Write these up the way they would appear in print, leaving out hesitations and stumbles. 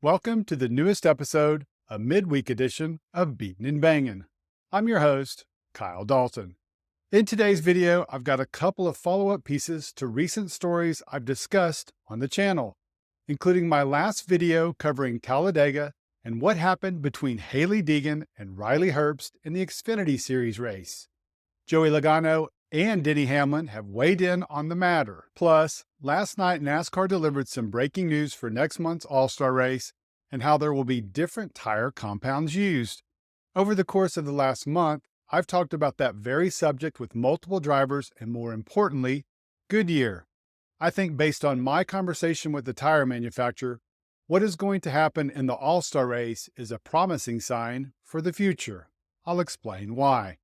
Welcome to the newest episode, a midweek edition of Beatin' and Bangin'. I'm your host, Kyle Dalton. In today's video, I've got a couple of follow-up pieces to recent stories I've discussed on the channel, including my last video covering Talladega and what happened between Hailie Deegan and Riley Herbst in the Xfinity Series race. Joey Logano and Denny Hamlin have weighed in on the matter. Plus, last night NASCAR delivered some breaking news for next month's All-Star race and how there will be different tire compounds used. Over the course of the last month, I've talked about that very subject with multiple drivers and, more importantly, Goodyear. I think based on my conversation with the tire manufacturer, what is going to happen in the All-Star race is a promising sign for the future. I'll explain why.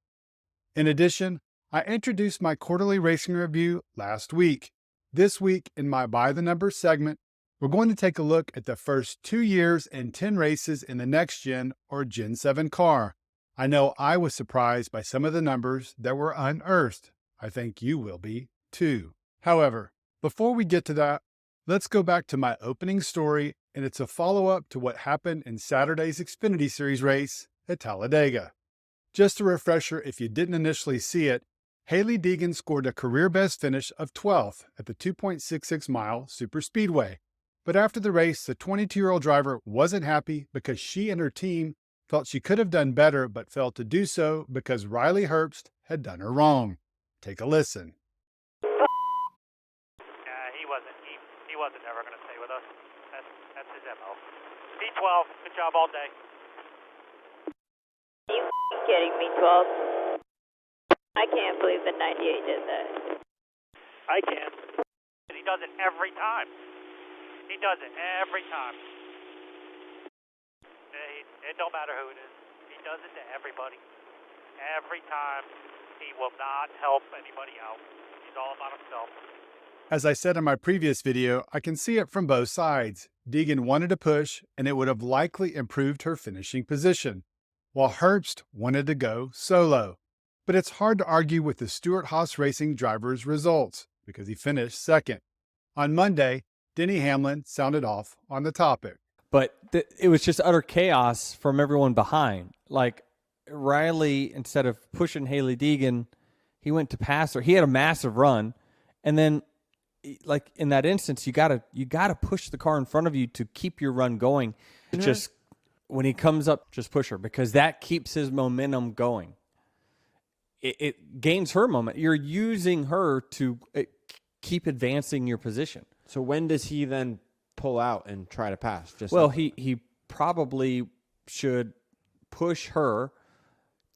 In addition, I introduced my quarterly racing review last week. This week, in my By the Numbers segment, we're going to take a look at the first 2 years and 10 races in the next gen or Gen 7 car. I know I was surprised by some of the numbers that were unearthed. I think you will be, too. However, before we get to that, let's go back to my opening story, and it's a follow-up to what happened in Saturday's Xfinity Series race at Talladega. Just a refresher if you didn't initially see it, Hailie Deegan scored a career-best finish of 12th at the 2.66-mile superspeedway. But after the race, the 22-year-old driver wasn't happy because she and her team felt she could have done better but failed to do so because Riley Herbst had done her wrong. Take a listen. Yeah, he wasn't ever going to stay with us. That's his MO. P12, good job all day. You kidding me, 12? I can't believe the 98 did that. I can. He does it every time. He does it every time. It don't matter who it is. He does it to everybody. Every time. He will not help anybody out. He's all about himself. As I said in my previous video, I can see it from both sides. Deegan wanted to push, and it would have likely improved her finishing position, while Herbst wanted to go solo. But it's hard to argue with the Stewart-Haas Racing driver's results, because he finished second. On Monday, Denny Hamlin sounded off on the topic. But it was just utter chaos from everyone behind. Like, Riley, instead of pushing Hailie Deegan, he went to pass her. He had a massive run. And then, like, in that instance, you gotta push the car in front of you to keep your run going. Just when he comes up, just push her, because that keeps his momentum going. It gains her moment. You're using her to keep advancing your position. So when does he then pull out and try to pass? He probably should push her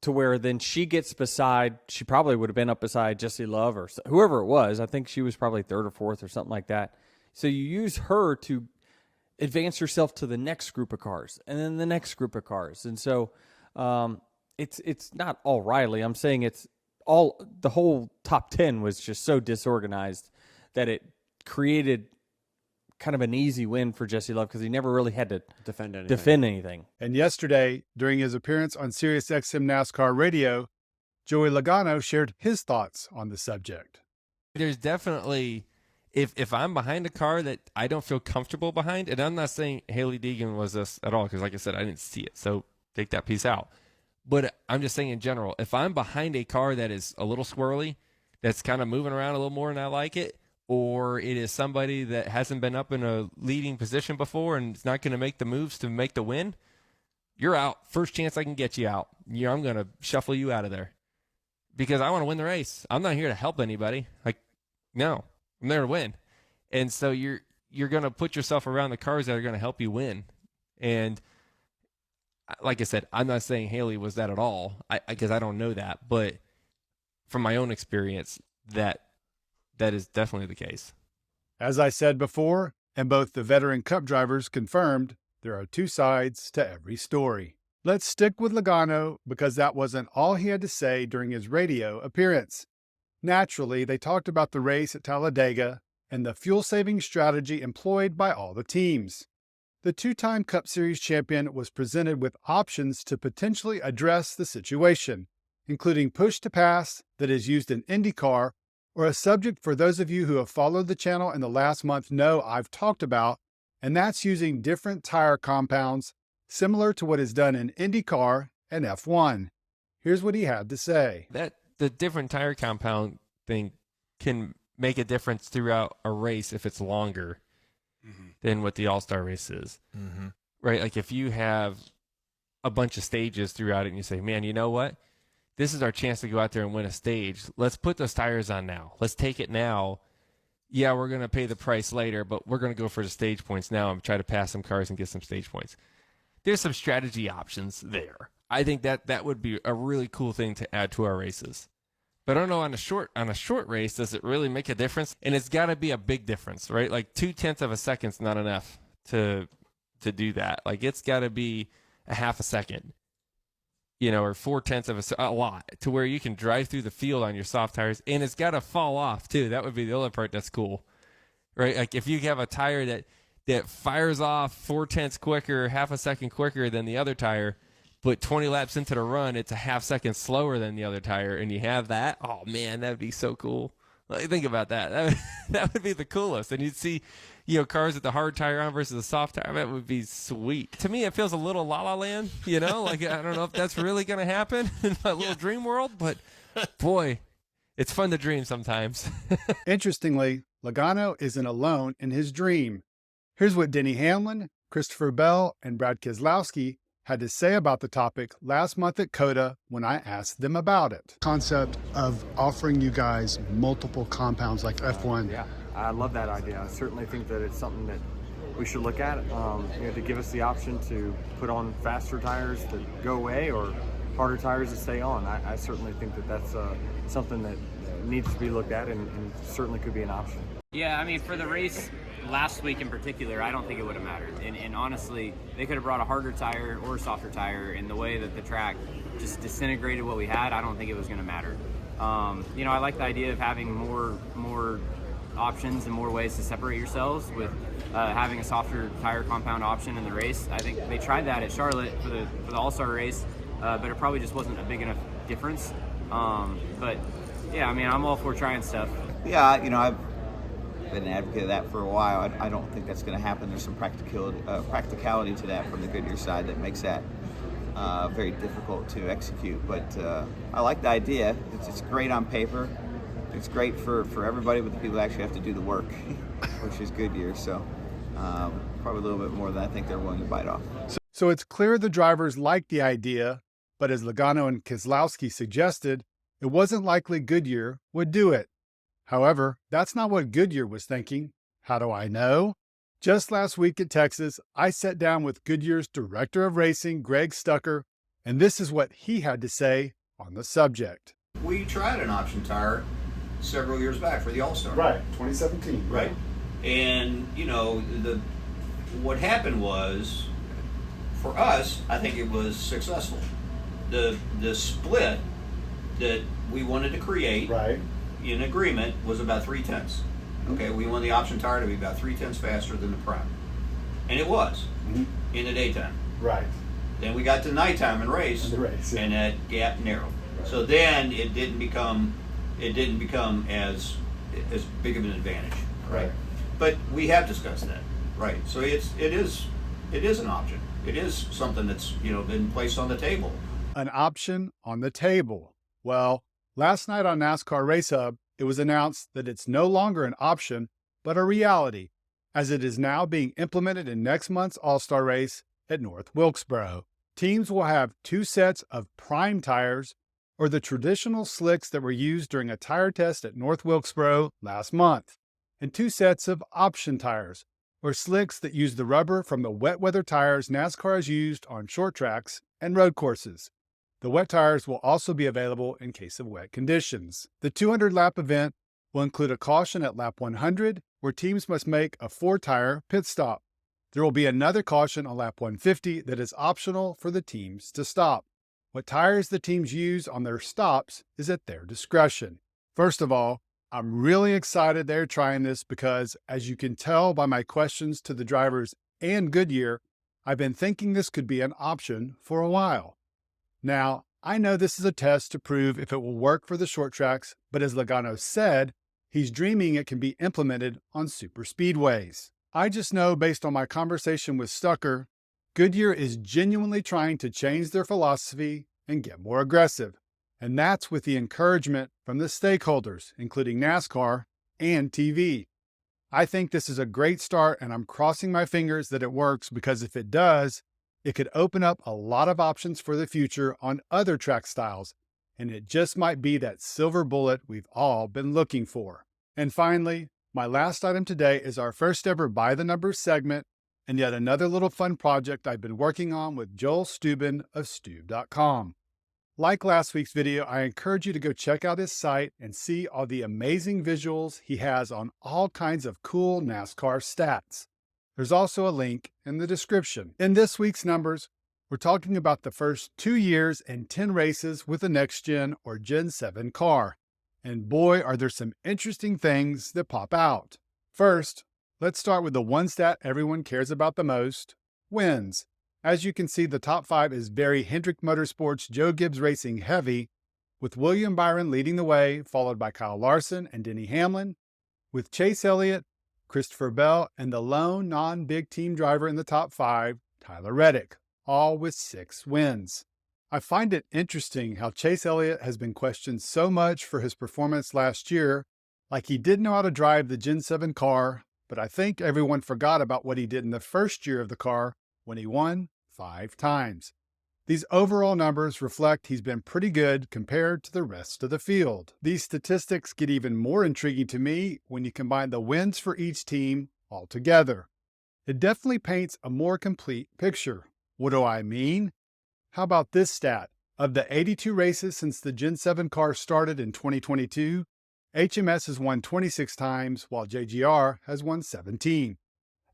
to where then she gets beside, she probably would have been up beside Jessie Love or whoever it was. I think she was probably third or fourth or something like that. So you use her to advance yourself to the next group of cars and then the next group of cars. And so it's not all Riley. I'm saying it's all, the whole top 10 was just so disorganized that it created kind of an easy win for Jessie Love because he never really had to defend anything. And yesterday, during his appearance on SiriusXM NASCAR Radio, Joey Logano shared his thoughts on the subject. There's definitely, if I'm behind a car that I don't feel comfortable behind, and I'm not saying Hailie Deegan was this at all, because like I said, I didn't see it, so take that piece out. But I'm just saying in general, if I'm behind a car that is a little squirrely, that's kind of moving around a little more than I like it, or it is somebody that hasn't been up in a leading position before and is not going to make the moves to make the win, you're out. First chance I can get you out. I'm going to shuffle you out of there because I want to win the race. I'm not here to help anybody. No, I'm there to win. And so you're going to put yourself around the cars that are going to help you win. And like I said, I'm not saying Hailie was that at all because I don't know that. But from my own experience, that is definitely the case. As I said before, and both the veteran Cup drivers confirmed, there are two sides to every story. Let's stick with Logano because that wasn't all he had to say during his radio appearance. Naturally, they talked about the race at Talladega and the fuel-saving strategy employed by all the teams. The two-time Cup Series champion was presented with options to potentially address the situation, including push-to-pass that is used in IndyCar, or a subject for those of you who have followed the channel in the last month know I've talked about, and that's using different tire compounds similar to what is done in IndyCar and F1. Here's what he had to say. That the different tire compound thing can make a difference throughout a race if it's longer than what the All-Star race is. Right? Like if you have a bunch of stages throughout it and you say, man, you know what? This is our chance to go out there and win a stage. Let's put those tires on now. Let's take it now. Yeah, we're going to pay the price later, but we're going to go for the stage points now and try to pass some cars and get some stage points. There's some strategy options there. I think that would be a really cool thing to add to our races. But I don't know, on a short race, does it really make a difference? And it's got to be a big difference, right? Like 0.2 of a second's not enough to do that. Like it's got to be a half a second, you know, or 0.4 a lot, to where you can drive through the field on your soft tires, and it's got to fall off too. That would be the other part that's cool, right? Like if you have a tire that fires off 0.4 quicker, half a second quicker than the other tire, but 20 laps into the run, it's a half second slower than the other tire, and you have that, oh man, that would be so cool. Like, think about that. That would be the coolest. And you'd see, you know, cars with the hard tire on versus the soft tire. That would be sweet. To me, it feels a little La La Land, you know? Like, I don't know if that's really going to happen in my little dream world, but boy, it's fun to dream sometimes. Interestingly, Logano isn't alone in his dream. Here's what Denny Hamlin, Christopher Bell, and Brad Keselowski had to say about the topic last month at COTA when I asked them about it. Concept of offering you guys multiple compounds like F1. Yeah, I love that idea. I certainly think that it's something that we should look at, you know, to give us the option to put on faster tires that go away or harder tires that stay on. I certainly think that that's something that needs to be looked at and certainly could be an option. Yeah, I mean, for the race last week in particular, I don't think it would have mattered. And honestly, they could have brought a harder tire or a softer tire, and the way that the track just disintegrated what we had, I don't think it was going to matter. You know, I like the idea of having more options and more ways to separate yourselves with having a softer tire compound option in the race. I think they tried that at Charlotte for the All-Star race, but it probably just wasn't a big enough difference. But yeah, I mean, I'm all for trying stuff. Yeah, you know, I've been an advocate of that for a while. I don't think that's going to happen. There's some practicality to that from the Goodyear side that makes that very difficult to execute. But I like the idea. It's great on paper. It's great for everybody, but the people who actually have to do the work, which is Goodyear. So probably a little bit more than I think they're willing to bite off. So it's clear the drivers liked the idea, but as Logano and Keselowski suggested, it wasn't likely Goodyear would do it. However, that's not what Goodyear was thinking. How do I know? Just last week at Texas, I sat down with Goodyear's Director of Racing, Greg Stucker, and this is what he had to say on the subject. We tried an option tire several years back for the All-Star. Right, 2017. Right. And, you know, what happened was, for us, I think it was successful. The split that we wanted to create, Right. in agreement, was about 0.3. Okay, we wanted the option tire to be about 0.3 faster than the prime. And it was in the daytime. Right. Then we got to nighttime and race, and that gap narrowed. So then it didn't become as big of an advantage, right? But we have discussed that, right? So it is an option. It is something that's, you know, been placed on the table. An option on the table. Well, last night on NASCAR Race Hub, it was announced that it's no longer an option, but a reality, as it is now being implemented in next month's All-Star race at North Wilkesboro. Teams will have 2 sets of prime tires, or the traditional slicks that were used during a tire test at North Wilkesboro last month, and 2 sets of option tires, or slicks that use the rubber from the wet weather tires NASCAR has used on short tracks and road courses. The wet tires will also be available in case of wet conditions. The 200-lap event will include a caution at lap 100, where teams must make a 4-tire pit stop. There will be another caution on lap 150 that is optional for the teams to stop. What tires the teams use on their stops is at their discretion. First of all, I'm really excited they're trying this because, as you can tell by my questions to the drivers and Goodyear, I've been thinking this could be an option for a while. Now, I know this is a test to prove if it will work for the short tracks, but as Logano said, he's dreaming it can be implemented on super speedways. I just know based on my conversation with Stucker, Goodyear is genuinely trying to change their philosophy and get more aggressive. And that's with the encouragement from the stakeholders, including NASCAR and TV. I think this is a great start, and I'm crossing my fingers that it works, because if it does, it could open up a lot of options for the future on other track styles, and it just might be that silver bullet we've all been looking for. And finally, my last item today is our first ever By the Numbers segment, and yet another little fun project I've been working on with Joel Steuben of Stube.com. Like last week's video, I encourage you to go check out his site and see all the amazing visuals he has on all kinds of cool NASCAR stats. There's also a link in the description. In this week's numbers, we're talking about the first 2 years and 10 races with the next gen or Gen 7 car. And boy, are there some interesting things that pop out. First, let's start with the one stat everyone cares about the most: wins. As you can see, the top 5 is very Hendrick Motorsports Joe Gibbs Racing heavy, with William Byron leading the way, followed by Kyle Larson and Denny Hamlin, with Chase Elliott, Christopher Bell, and the lone non-big team driver in the top 5, Tyler Reddick, all with 6 wins. I find it interesting how Chase Elliott has been questioned so much for his performance last year, like he didn't know how to drive the Gen 7 car, but I think everyone forgot about what he did in the first year of the car when he won 5 times. These overall numbers reflect he's been pretty good compared to the rest of the field. These statistics get even more intriguing to me when you combine the wins for each team all together. It definitely paints a more complete picture. What do I mean? How about this stat? Of the 82 races since the Gen 7 car started in 2022, HMS has won 26 times, while JGR has won 17.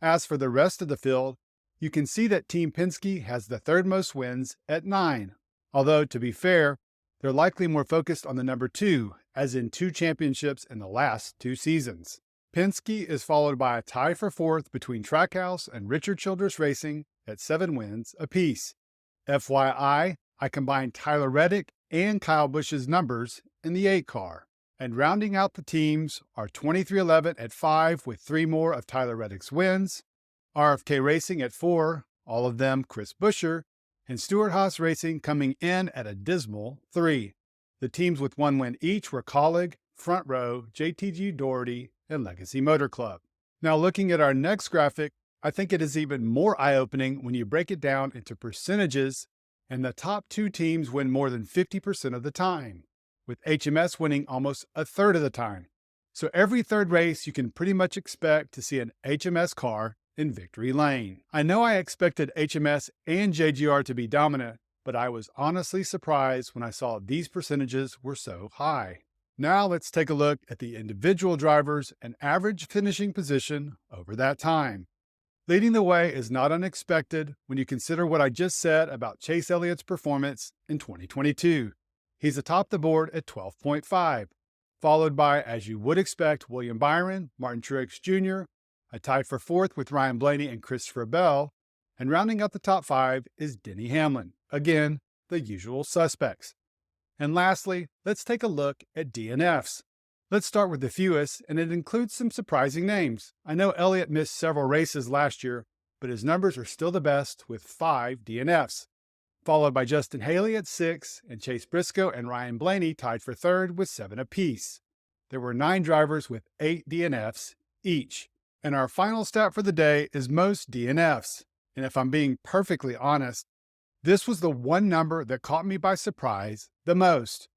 As for the rest of the field, you can see that Team Penske has the third most wins at 9. Although, to be fair, they're likely more focused on the number 2, as in 2 championships in the last 2 seasons. Penske is followed by a tie for 4th between Trackhouse and Richard Childress Racing at 7 wins apiece. FYI, I combined Tyler Reddick and Kyle Busch's numbers in the 8 car. And rounding out the teams are 23XI at 5 with 3 more of Tyler Reddick's wins, RFK Racing at 4, all of them Chris Buescher, and Stewart-Haas Racing coming in at a dismal 3. The teams with 1 win each were Colleague, Front Row, JTG Doherty, and Legacy Motor Club. Now looking at our next graphic, I think it is even more eye-opening when you break it down into percentages, and the top 2 teams win more than 50% of the time, with HMS winning almost a third of the time. So every third race you can pretty much expect to see an HMS car in victory lane. I know I expected HMS and JGR to be dominant, but I was honestly surprised when I saw these percentages were so high. Now let's take a look at the individual drivers and average finishing position over that time. Leading the way is not unexpected when you consider what I just said about Chase Elliott's performance in 2022. He's atop the board at 12.5, followed by, as you would expect, William Byron, Martin Truex Jr., a tie for 4th with Ryan Blaney and Christopher Bell, and rounding out the top 5 is Denny Hamlin. Again, the usual suspects. And lastly, let's take a look at DNFs. Let's start with the fewest, and it includes some surprising names. I know Elliott missed several races last year, but his numbers are still the best with 5 DNFs, followed by Justin Haley at 6, and Chase Briscoe and Ryan Blaney tied for 3rd with 7 apiece. There were 9 drivers with 8 DNFs each. And our final stat for the day is most DNFs. And if I'm being perfectly honest, this was the one number that caught me by surprise the most.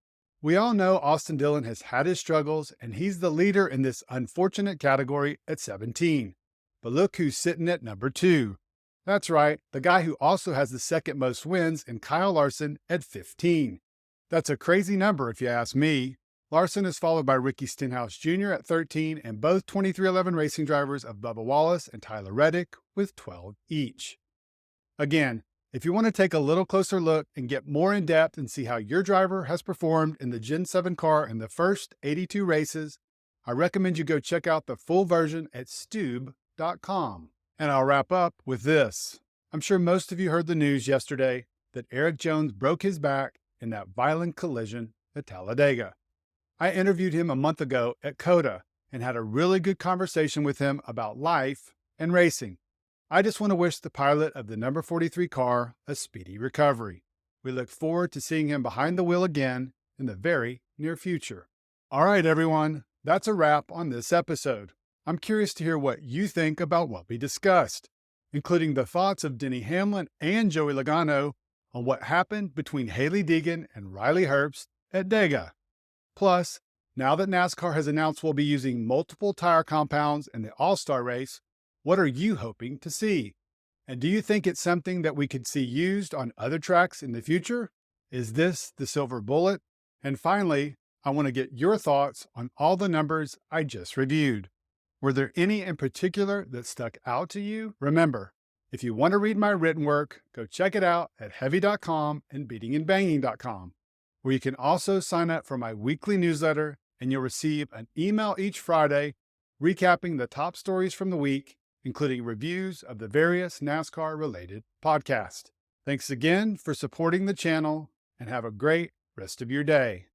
We all know Austin Dillon has had his struggles, and he's the leader in this unfortunate category at 17. But look who's sitting at number 2. That's right, the guy who also has the second most wins in Kyle Larson at 15. That's a crazy number if you ask me. Larson is followed by Ricky Stenhouse Jr. at 13, and both 23XI Racing drivers of Bubba Wallace and Tyler Reddick with 12 each. Again, if you want to take a little closer look and get more in depth and see how your driver has performed in the Gen 7 car in the first 82 races, I recommend you go check out the full version at Stube.com. And I'll wrap up with this. I'm sure most of you heard the news yesterday that Eric Jones broke his back in that violent collision at Talladega. I interviewed him a month ago at COTA and had a really good conversation with him about life and racing. I just want to wish the pilot of the number 43 car a speedy recovery. We look forward to seeing him behind the wheel again in the very near future. All right, everyone, that's a wrap on this episode. I'm curious to hear what you think about what we discussed, including the thoughts of Denny Hamlin and Joey Logano on what happened between Hailie Deegan and Riley Herbst at Dega. Plus, now that NASCAR has announced we'll be using multiple tire compounds in the All-Star race, what are you hoping to see? And do you think it's something that we could see used on other tracks in the future? Is this the silver bullet? And finally, I want to get your thoughts on all the numbers I just reviewed. Were there any in particular that stuck out to you? Remember, if you want to read my written work, go check it out at heavy.com and beatingandbanging.com, where you can also sign up for my weekly newsletter and you'll receive an email each Friday recapping the top stories from the week, including reviews of the various NASCAR-related podcasts. Thanks again for supporting the channel and have a great rest of your day.